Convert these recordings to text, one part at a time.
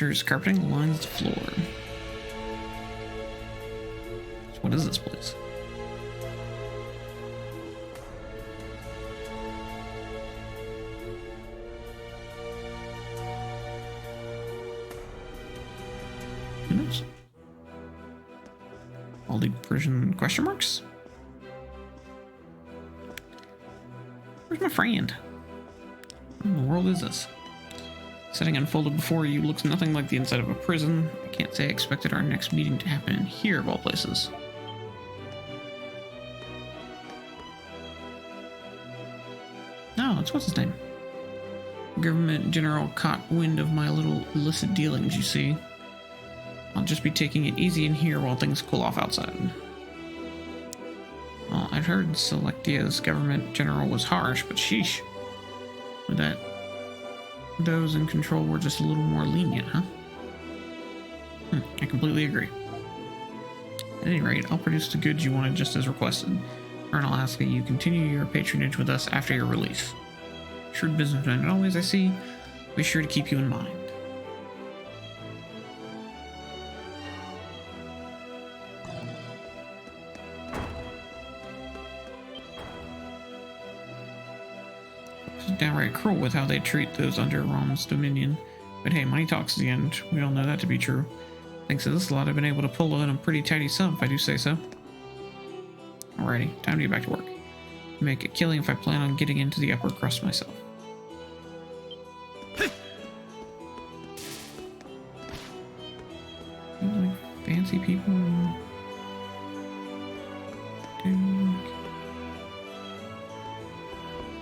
Furniture's carpeting lines the floor. So what is this place? Who knows? All the Persian question marks? Where's my friend? What in the world is this? Setting unfolded before you looks nothing like the inside of a prison. I can't say I expected our next meeting to happen in here of all places. No, that's what's his name. Government general caught wind of my little illicit dealings, you see. I'll just be taking it easy in here while things cool off outside. Well, I'd heard Selectia's government general was harsh, but sheesh. With that, those in control were just a little more lenient, huh? I completely agree. At any rate, I'll produce the goods you wanted just as requested. And I'll ask that you continue your patronage with us after your release. Shrewd businessman, and always I see, be sure to keep you in mind. Downright cruel with how they treat those under Rom's dominion. But hey, money talks at the end. We all know that to be true. Thanks to this lot, I've been able to pull in a pretty tidy sum, if I do say so. Alrighty, time to get back to work. Make a killing if I plan on getting into the upper crust myself. Seems like fancy people.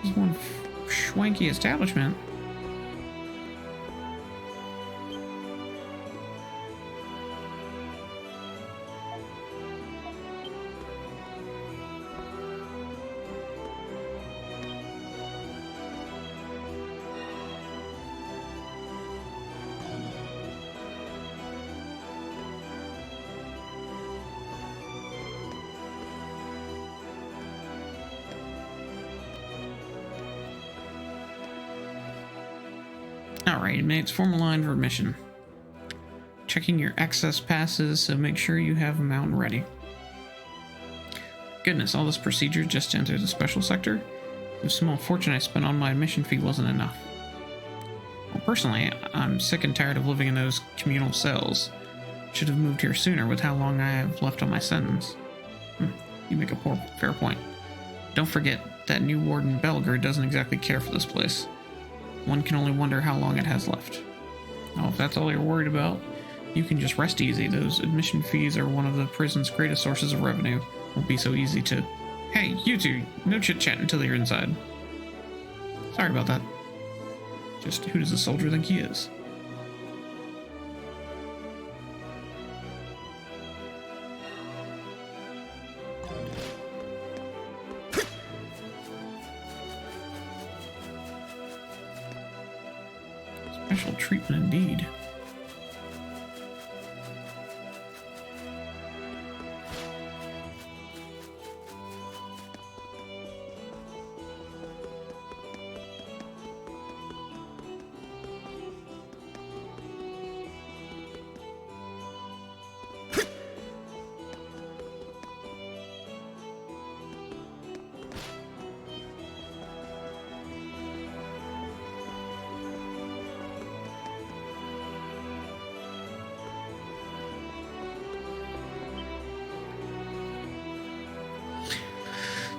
There's one schwanky establishment. Alright, mates, form a line for mission. Checking your access passes, so make sure you have a mountain ready. Goodness, all this procedure just to enter the special sector? The small fortune I spent on my admission fee wasn't enough. Well, personally, I'm sick and tired of living in those communal cells. Should have moved here sooner with how long I have left on my sentence. You make a fair point. Don't forget, that new warden Belger doesn't exactly care for this place. One can only wonder how long it has left. Oh, if that's all you're worried about, you can just rest easy. Those admission fees are one of the prison's greatest sources of revenue. Won't be so easy to... Hey, you two, no chit-chat until you're inside. Sorry about that. Just who does the soldier think he is? Special treatment indeed.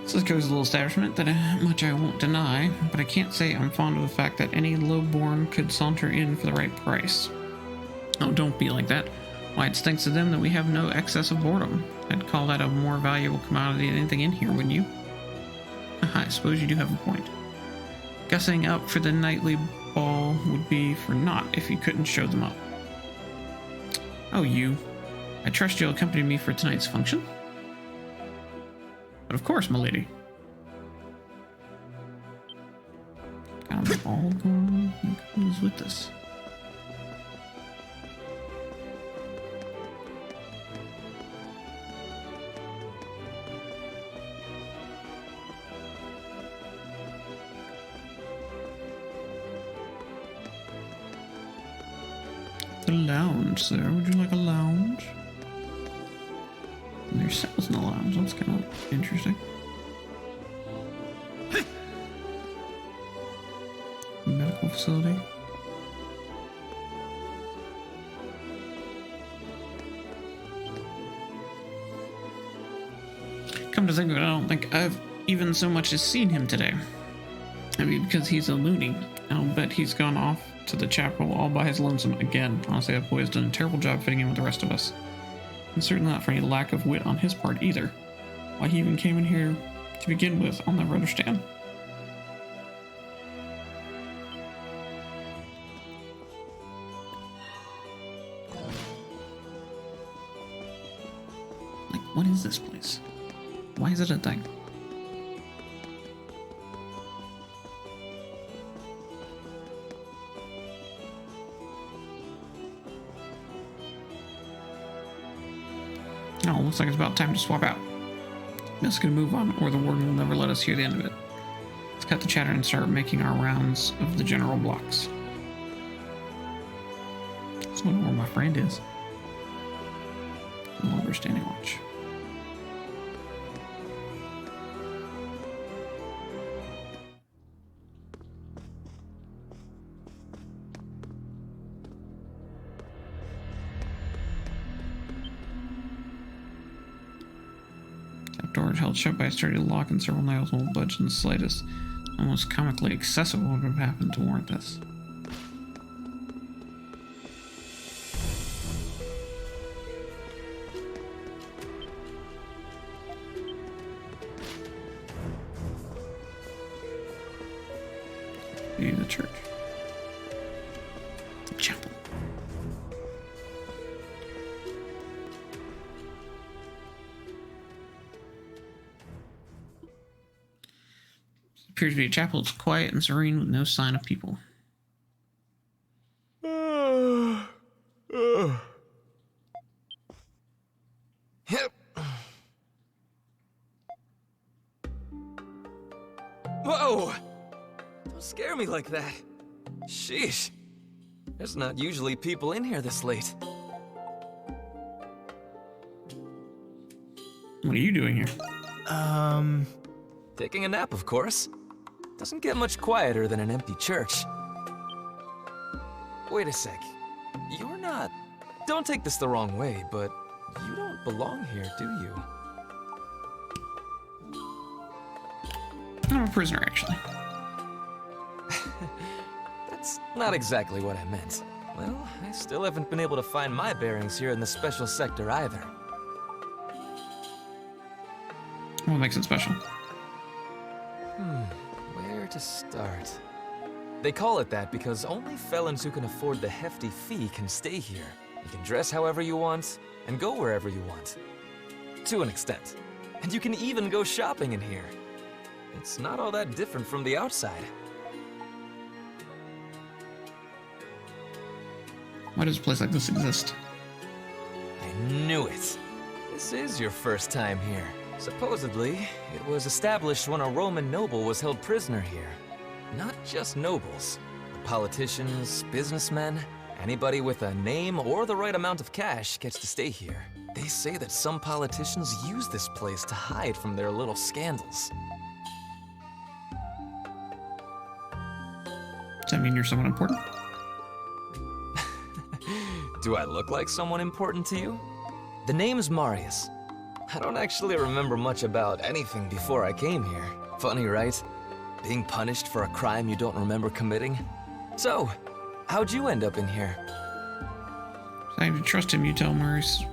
Cisco's a little establishment that much I won't deny, but I can't say I'm fond of the fact that any lowborn could saunter in for the right price. Oh, don't be like that. Why, it's thanks to them that we have no excess of boredom. I'd call that a more valuable commodity than anything in here, wouldn't you? I suppose you do have a point. Gussing up for the nightly ball would be for naught if you couldn't show them up. Oh, you. I trust you'll accompany me for tonight's function? But of course, milady. Got them all going. Who's with us? like a lounge, sir? Would you like a lounge? And there's cells in the lounge. That's kind of interesting. Medical facility. Come to think of it, I don't think I've even so much as seen him today. I mean, because he's a loony. I'll bet he's gone off to the chapel all by his lonesome again. Honestly, that boy has done a terrible job fitting in with the rest of us. And certainly not for any lack of wit on his part either. Why he even came in here to begin with, I'll never understand. Like, what is this place? Why is it a thing? Oh, looks like it's about time to swap out. Let's get a move on, or the warden will never let us hear the end of it. Let's cut the chatter and start making our rounds of the general blocks. Just wondering where my friend is. No longer standing watch. Door held shut by a sturdy lock and several nails won't budge in the slightest. Almost comically excessive what would have happened to warrant this. The church. The chapel. Appears to be a chapel. It's quiet and serene with no sign of people. Whoa! Don't scare me like that. Sheesh. There's not usually people in here this late. What are you doing here? Taking a nap, of course. Doesn't get much quieter than an empty church. Wait a sec. You're not... Don't take this the wrong way, but you don't belong here, do you? I'm a prisoner, actually. That's not exactly what I meant. Well, I still haven't been able to find my bearings here in the special sector either. What makes it special? Where to start? They call it that because only felons who can afford the hefty fee can stay here. You can dress however you want, and go wherever you want. To an extent. And you can even go shopping in here. It's not all that different from the outside. Why does a place like this exist? I knew it. This is your first time here. Supposedly, it was established when a Roman noble was held prisoner here. Not just nobles, but politicians, businessmen, anybody with a name or the right amount of cash gets to stay here. They say that some politicians use this place to hide from their little scandals. Does that mean you're someone important? Do I look like someone important to you? The name's Marius. I don't actually remember much about anything before I came here. Funny, right? Being punished for a crime you don't remember committing. So, how'd you end up in here? I have to trust him. You tell Mars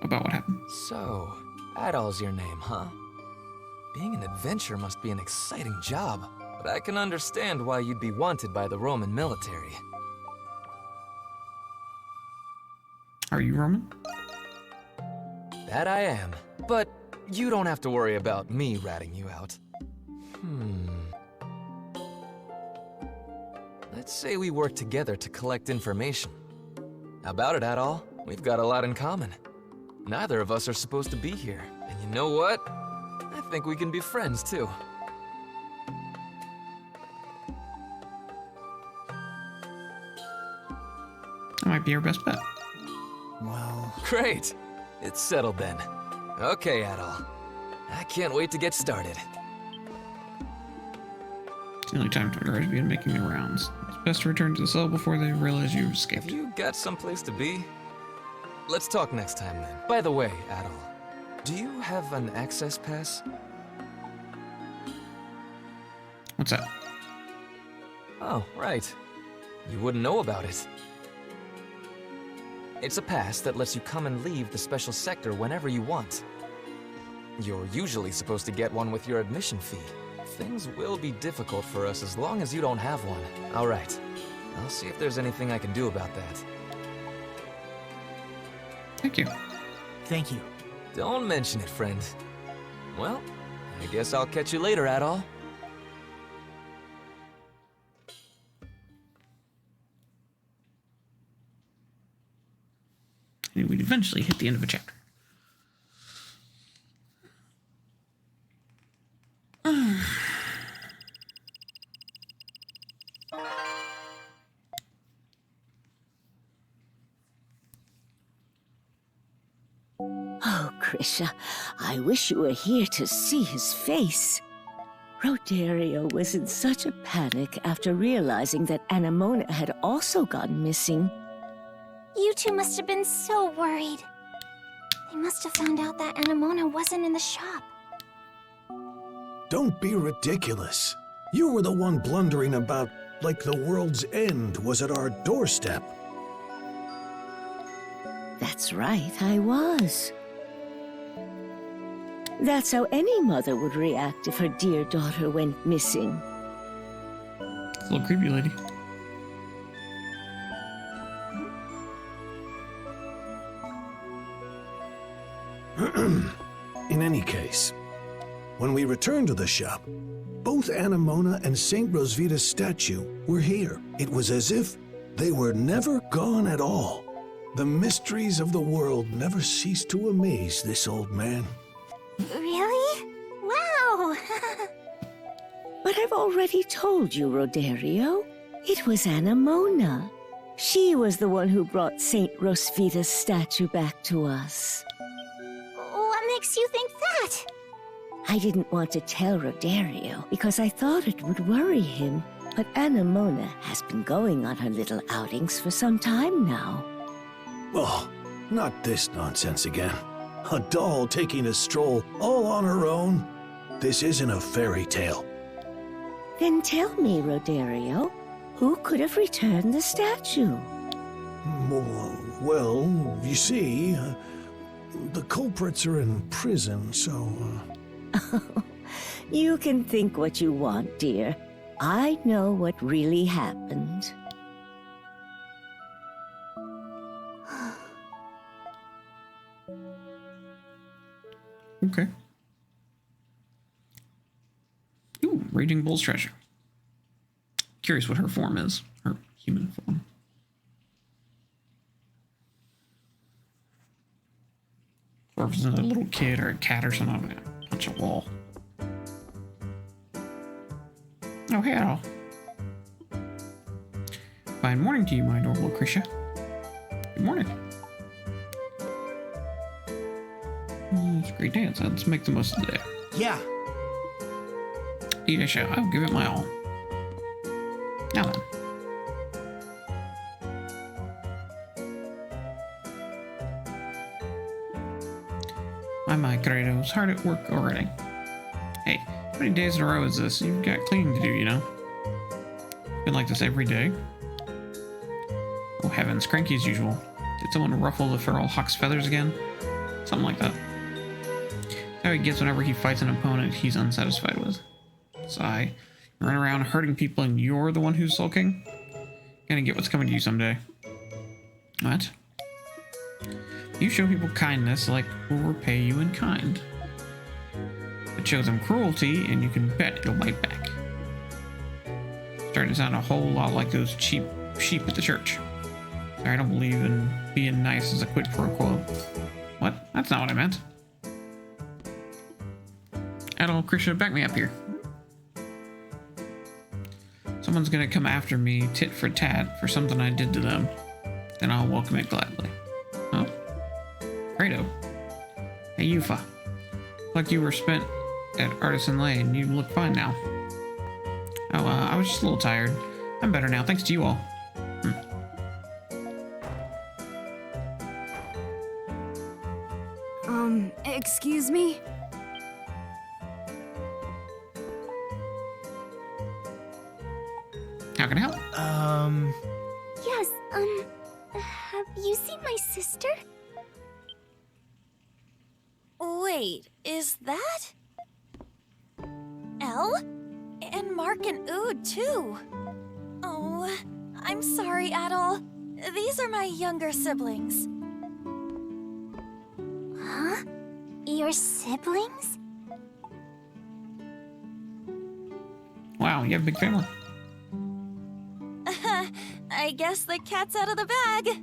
about what happened. So, Adol's your name, huh? Being an adventurer must be an exciting job, but I can understand why you'd be wanted by the Roman military. Are you Roman? That I am, but you don't have to worry about me ratting you out. Let's say we work together to collect information. How about it, Adol? We've got a lot in common. Neither of us are supposed to be here, and you know what? I think we can be friends, too. might be our best bet. Well... Great! It's settled then. Okay, Adol. I can't wait to get started. It's the only time tourists begin making their rounds. It's best to return to the cell before they realize you've escaped. Have you got someplace to be? Let's talk next time then. By the way, Adol, do you have an access pass? What's that? Oh, right. You wouldn't know about it. It's a pass that lets you come and leave the special sector whenever you want. You're usually supposed to get one with your admission fee. Things will be difficult for us as long as you don't have one. All right. I'll see if there's anything I can do about that. Thank you. Thank you. Don't mention it, friend. Well, I guess I'll catch you later, Adol. And we'd eventually hit the end of a chapter. Oh, Krisha, I wish you were here to see his face. Rodario was in such a panic after realizing that Anemona had also gone missing. You two must have been so worried. They must have found out that Anemona wasn't in the shop. Don't be ridiculous. You were the one blundering about like the world's end was at our doorstep. That's right, I was. That's how any mother would react if her dear daughter went missing. It's a little creepy, lady. In any case, when we returned to the shop, both Anemona and St. Rosvita's statue were here. It was as if they were never gone at all. The mysteries of the world never cease to amaze this old man. Really? Wow! But I've already told you, Rodario. It was Anemona. She was the one who brought St. Rosvita's statue back to us. What makes you think that? I didn't want to tell Rodario because I thought it would worry him. But Anemona has been going on her little outings for some time now. Oh, not this nonsense again. A doll taking a stroll all on her own? This isn't a fairy tale. Then tell me, Rodario, who could have returned the statue? Well, you see, the culprits are in prison, so... You can think what you want, dear. I know what really happened. Okay. Ooh, Raging Bull's treasure. Curious what her form is. Her human form. Or if it's a little kid or a cat or something. I'm gonna punch a wall. Oh, hey, Adol. Fine morning to you, my adorable Krisha. Good morning. It's a great dance. Let's make the most of the day. Yeah. Indeed I shall. I'll give it my all. Now then. My Credo's hard at work already. Hey, how many days in a row is this? You've got cleaning to do, you know? Been like this every day. Oh heavens, cranky as usual. Did someone ruffle the feral hawk's feathers again? Something like that. That's how he gets whenever he fights an opponent he's unsatisfied with. Sigh. You run around hurting people and you're the one who's sulking? Gonna get what's coming to you someday. What? You show people kindness, like will repay you in kind. But show them cruelty, and you can bet you'll bite back. Starting to sound a whole lot like those cheap sheep at the church. Sorry, I don't believe in being nice as a quid pro quo. What? That's not what I meant. Adol, Krisha, back me up here. Someone's gonna come after me tit for tat for something I did to them. then I'll welcome it gladly. Oh. Credo. Hey, Yufa. Like you were spent at Artisan Lane. You look fine now. Oh, I was just a little tired. I'm better now, thanks to you all. Excuse me? How can I help? Yes, have you seen my sister? Wait, is that? Elle? And Mark and Ood, too. Oh, I'm sorry, Adol. These are my younger siblings. Huh? Your siblings? Wow, you have a big family. I guess the cat's out of the bag.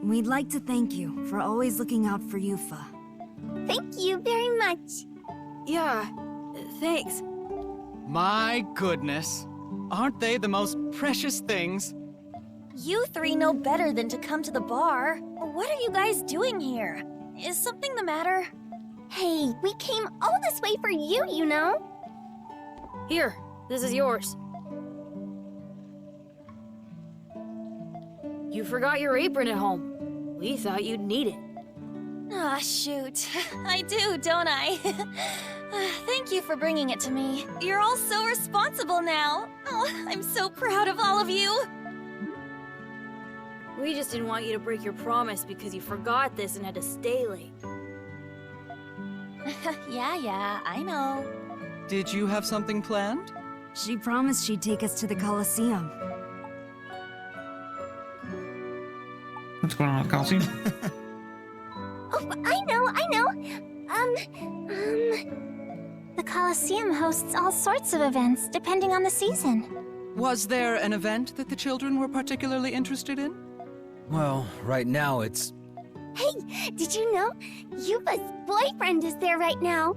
We'd like to thank you for always looking out for Yufa. Thank you very much. Yeah, thanks. My goodness. Aren't they the most precious things? You three know better than to come to the bar. What are you guys doing here? Is something the matter? Hey, we came all this way for you, you know? Here, this is yours. You forgot your apron at home. We thought you'd need it. Ah, shoot. I do, don't I? Thank you for bringing it to me. You're all so responsible now. Oh, I'm so proud of all of you. We just didn't want you to break your promise because you forgot this and had to stay late. Yeah, I know. Did you have something planned? She promised she'd take us to the Colosseum. What's going on at the Coliseum? Oh, I know. The Colosseum hosts all sorts of events, depending on the season. Was there an event that the children were particularly interested in? Well, right now it's... Hey, did you know? Yuba's boyfriend is there right now.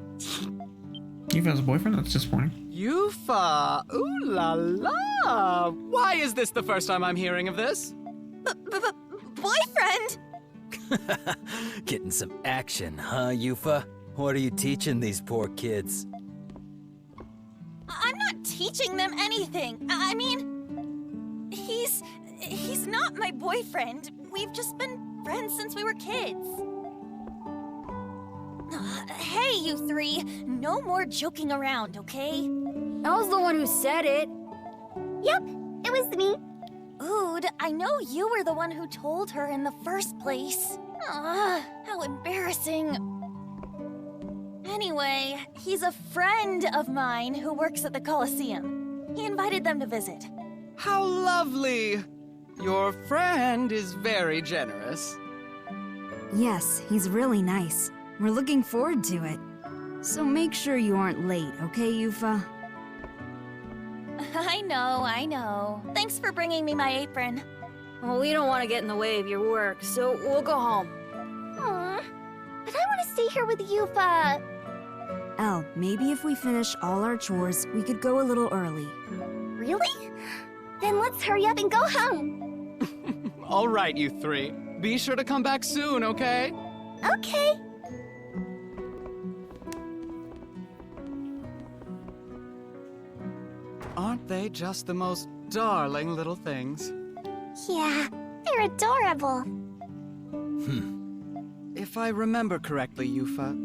Yufa's boyfriend? That's disappointing. Yufa! Ooh la la! Why is this the first time I'm hearing of this? Boyfriend? Getting some action, huh, Yufa? What are you teaching these poor kids? I'm not teaching them anything. I mean, he's not my boyfriend. We've just been friends since we were kids. Hey, you three. No more joking around, okay? I was the one who said it. Yep, it was me. Ood, I know you were the one who told her in the first place. How embarrassing. Anyway, he's a friend of mine who works at the Colosseum. He invited them to visit. How lovely! Your friend is very generous. Yes, he's really nice. We're looking forward to it. So make sure you aren't late, okay, Yufa? I know. Thanks for bringing me my apron. Well, we don't want to get in the way of your work, so we'll go home. Aw, but I want to stay here with Yufa. Elle, maybe if we finish all our chores, we could go a little early. Really? Then let's hurry up and go home. All right, you three. Be sure to come back soon, okay? Okay. Aren't they just the most darling little things? Yeah, they're adorable. If I remember correctly, Yufa,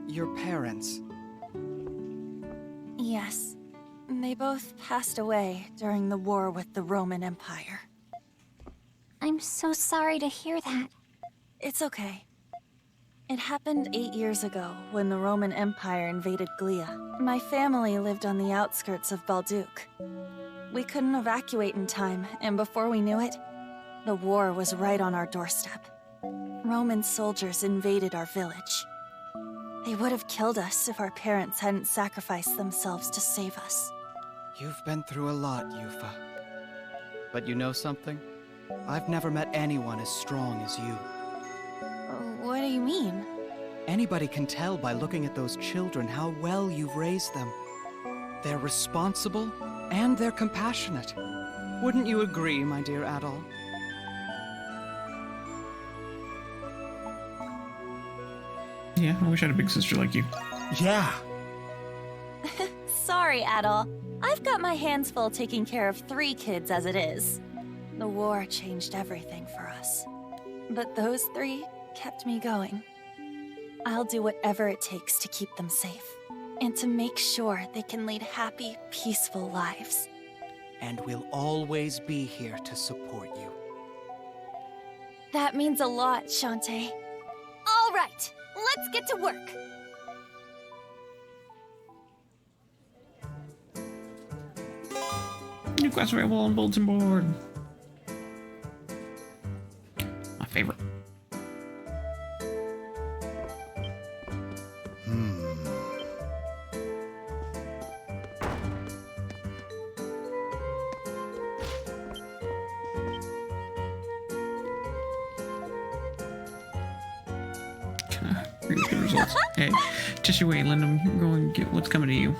your parents. Yes. They both passed away during the war with the Roman Empire. I'm so sorry to hear that. It's okay. It happened 8 years ago when the Roman Empire invaded Glia. My family lived on the outskirts of Balduc. We couldn't evacuate in time, and before we knew it, the war was right on our doorstep. Roman soldiers invaded our village. They would have killed us if our parents hadn't sacrificed themselves to save us. You've been through a lot, Yufa. But you know something? I've never met anyone as strong as you. What do you mean? Anybody can tell by looking at those children how well you've raised them. They're responsible, and they're compassionate. Wouldn't you agree, my dear Adol? Yeah, I wish I had a big sister like you. Yeah. Sorry, Adol. I've got my hands full taking care of 3 kids as it is. The war changed everything for us. But those 3 kept me going. I'll do whatever it takes to keep them safe. And to make sure they can lead happy, peaceful lives. And we'll always be here to support you. That means a lot, Shantae. All right, let's get to work. New quest available on bulletin board. My favorite. Really good results. Hey, just you wait, Lyndon. Go and get what's coming to you.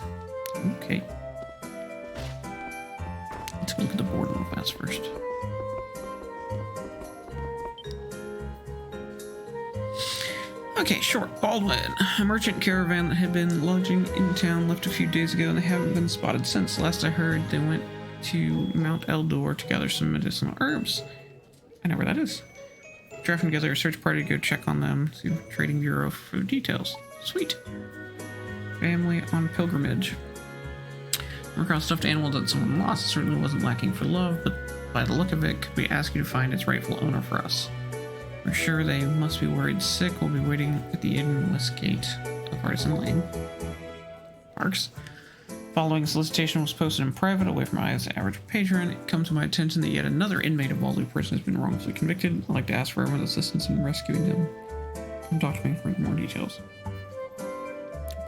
Okay. Let's look at the board real fast first. Okay, short. Baldwin. A merchant caravan that had been lodging in town left a few days ago and they haven't been spotted since. Last I heard, they went to Mount Eldor to gather some medicinal herbs. I know where that is. Drafting together a search party to go check on them. See Trading Bureau for details. Sweet. Family on pilgrimage. Come across stuffed animal that someone lost. It certainly wasn't lacking for love, but by the look of it, could we ask you to find its rightful owner for us? We're sure they must be worried sick. We'll be waiting at the inn in West Gate of Artisan Lane. Parks. Following solicitation was posted in private, away from my eyes as the average patron. It comes to my attention that yet another inmate of Waldo prison has been wrongfully convicted. I'd like to ask for everyone's assistance in rescuing him. Come talk to me for more details.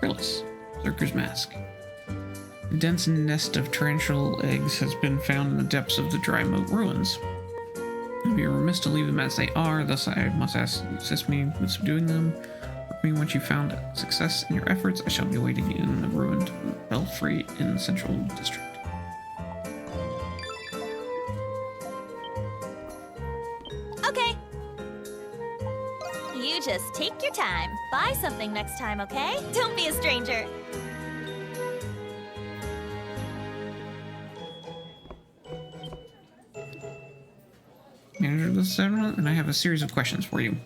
Grillis. Zerker's Mask. A dense nest of tarantula eggs has been found in the depths of the dry moat ruins. It would be remiss to leave them as they are, thus I must ask you to assist me with subduing them. With me, once you've found success in your efforts, I shall be waiting in the ruined belfry in the Central District. Okay. You just take your time. Buy something next time, okay? Don't be a stranger. Manager of the settlement, and I have a series of questions for you.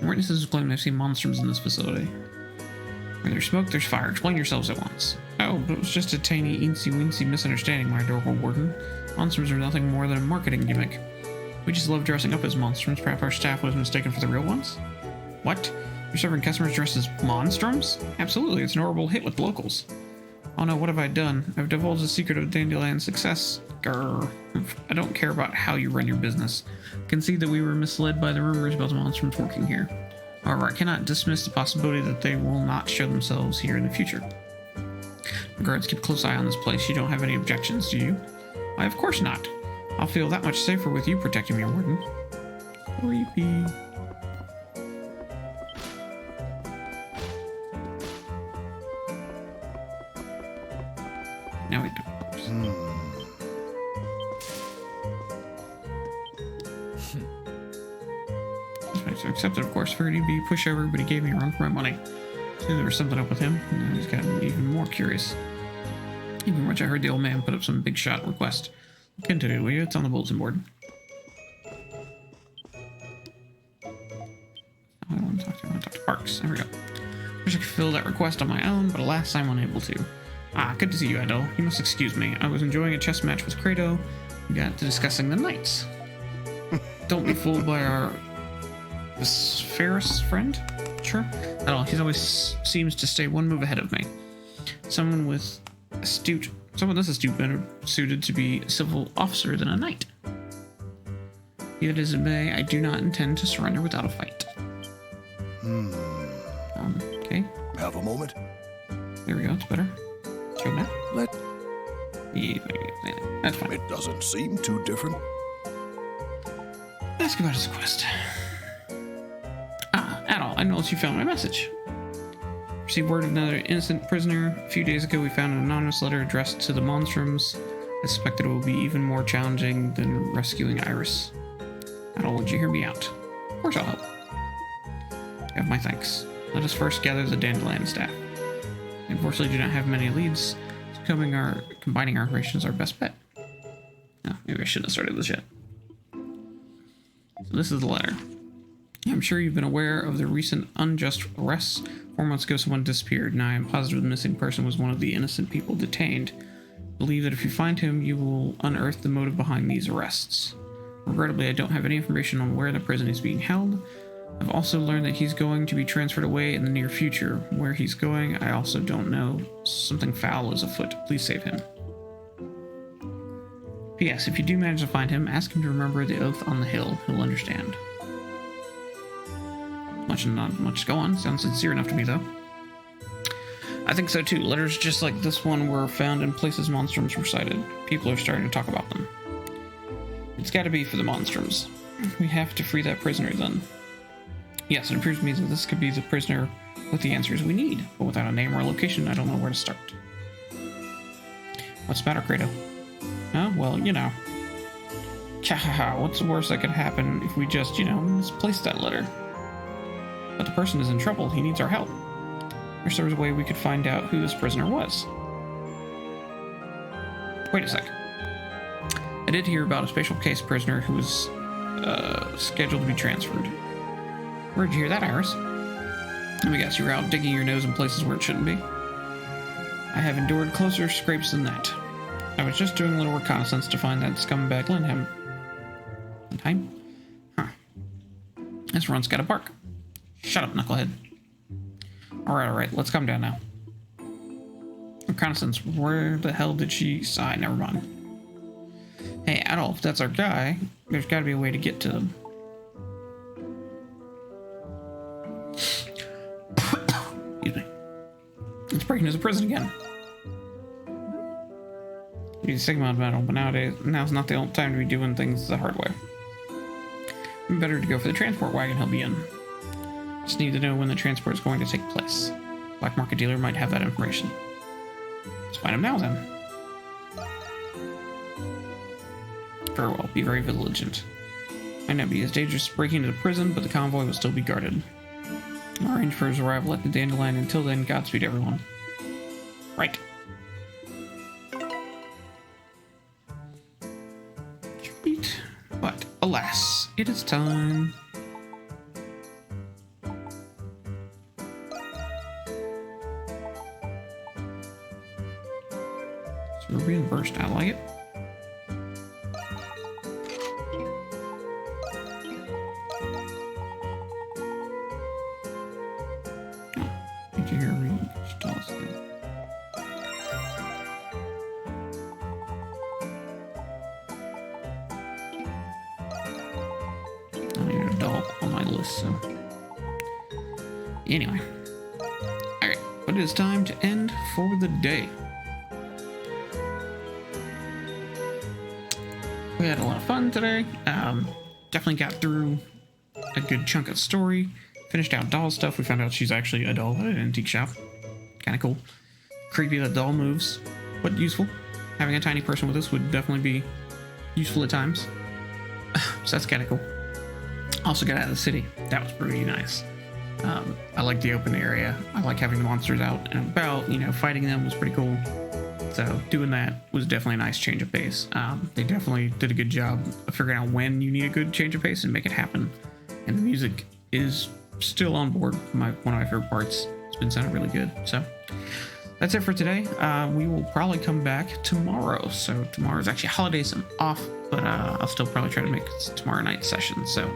Witnesses claim they've seen monsters in this facility. Where there's smoke, there's fire. Explain yourselves at once. Oh, but it was just a tiny, eensy-weensy misunderstanding, my adorable warden. Monsters are nothing more than a marketing gimmick. We just love dressing up as monsters. Perhaps our staff was mistaken for the real ones? What? You're serving customers dressed as monstrums? Absolutely, it's an horrible hit with locals. Oh no, what have I done? I've divulged the secret of Dandelion's success. Grrr. I don't care about how you run your business. Concede that we were misled by the rumors about the monstrums working here. However, I cannot dismiss the possibility that they will not show themselves here in the future. Guards, keep a close eye on this place. You don't have any objections, do you? Why, of course not. I'll feel that much safer with you protecting me, Warden. Creepy. Now we do. So accepted, of course. Figured he'd be a pushover, but he gave me a run for my money. So there was something up with him, and now he's gotten even more curious. Even which I heard the old man put up some big shot request. Look into it, will you? It's on the bulletin board. I want to talk to Parks. There we go. Wish I could fill that request on my own, but alas, I'm unable to. Ah, good to see you, Adol. You must excuse me. I was enjoying a chess match with Kratos. We got to discussing the knights. Don't be fooled by our Ferris friend? Sure. Adol, he always seems to stay one move ahead of me. Someone this astute, better suited to be a civil officer than a knight. Be that as it may, I do not intend to surrender without a fight. Okay. Have a moment. There we go, it's better. Show now. Yeah, that's fine. It doesn't seem too different. Ask about his quest. Adol, I noticed you found my message. Received word of another innocent prisoner. A few days ago, we found an anonymous letter addressed to the Monstrums. I suspect it will be even more challenging than rescuing Iris. Adol, would you hear me out? Of course I'll help. You have my thanks. Let us first gather the dandelion staff. We unfortunately do not have many leads, so combining our information is our best bet. Oh, maybe I shouldn't have started this yet. So this is the letter. I'm sure you've been aware of the recent unjust arrests. 4 months ago, someone disappeared, and I am positive the missing person was one of the innocent people detained. Believe that if you find him, you will unearth the motive behind these arrests. Regrettably, I don't have any information on where the prison is being held. I've also learned that he's going to be transferred away in the near future. Where he's going, I also don't know. Something foul is afoot. Please save him. P.S. If you do manage to find him, ask him to remember the oath on the hill. He'll understand. Not much to go on. Sounds sincere enough to me, though. I think so, too. Letters just like this one were found in places Monstrums were sighted. People are starting to talk about them. It's got to be for the Monstrums. We have to free that prisoner, then. Yes, it appears to me that this could be the prisoner with the answers we need, but without a name or a location, I don't know where to start. What's the matter, Kratos? Oh, well, you know. Chahaha, what's the worst that could happen if we just, misplaced that letter? But the person is in trouble. He needs our help. Wish there was a way we could find out who this prisoner was. Wait a sec. I did hear about a special case prisoner who was scheduled to be transferred. Where'd you hear that, Iris? Let me guess, you were out digging your nose in places where it shouldn't be? I have endured closer scrapes than that. I was just doing a little reconnaissance to find that scumbag Lindheim. Lindheim? Huh. This run's gotta bark. Shut up, knucklehead. Alright, let's calm down now. Reconnaissance, where the hell did she sigh? Never mind. Hey, Adolf, that's our guy. There's gotta be a way to get to them. Excuse me. Let's break into the prison again. Be Sigmund metal, but now's not the only time to be doing things the hard way. Better to go for the transport wagon he'll be in. Just need to know when the transport is going to take place. Black market dealer might have that information. Let's find him now, then. Very well, be very vigilant. Might not be as dangerous as breaking into the prison, but the convoy will still be guarded. I'll arrange for his arrival at the Dandelion. Until then, Godspeed, everyone. Right. Sweet. But, alas, it is time. Cerulean Burst, I like it. Anyway, alright, but it is time to end for the day. We had a lot of fun today. Definitely got through a good chunk of story. Finished out doll stuff. We found out she's actually a doll at an antique shop. Kind of cool. Creepy that doll moves, but useful. Having a tiny person with us would definitely be useful at times. So that's kind of cool. Also got out of the city. That was pretty nice. I like the open area. I like having the monsters out and about, fighting them was pretty cool. So doing that was definitely a nice change of pace. They definitely did a good job of figuring out when you need a good change of pace and make it happen. And the music is still on board. One of my favorite parts. It's been sounding really good. So that's it for today. We will probably come back tomorrow. So tomorrow's actually holidays. I'm off, but I'll still probably try to make tomorrow night session. So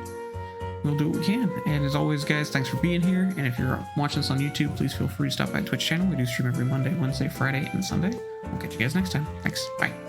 we'll do what we can. And as always, guys, thanks for being here. And if you're watching this on YouTube, please feel free to stop by the Twitch channel. We do stream every Monday, Wednesday, Friday, and Sunday. We'll catch you guys next time. Thanks. Bye.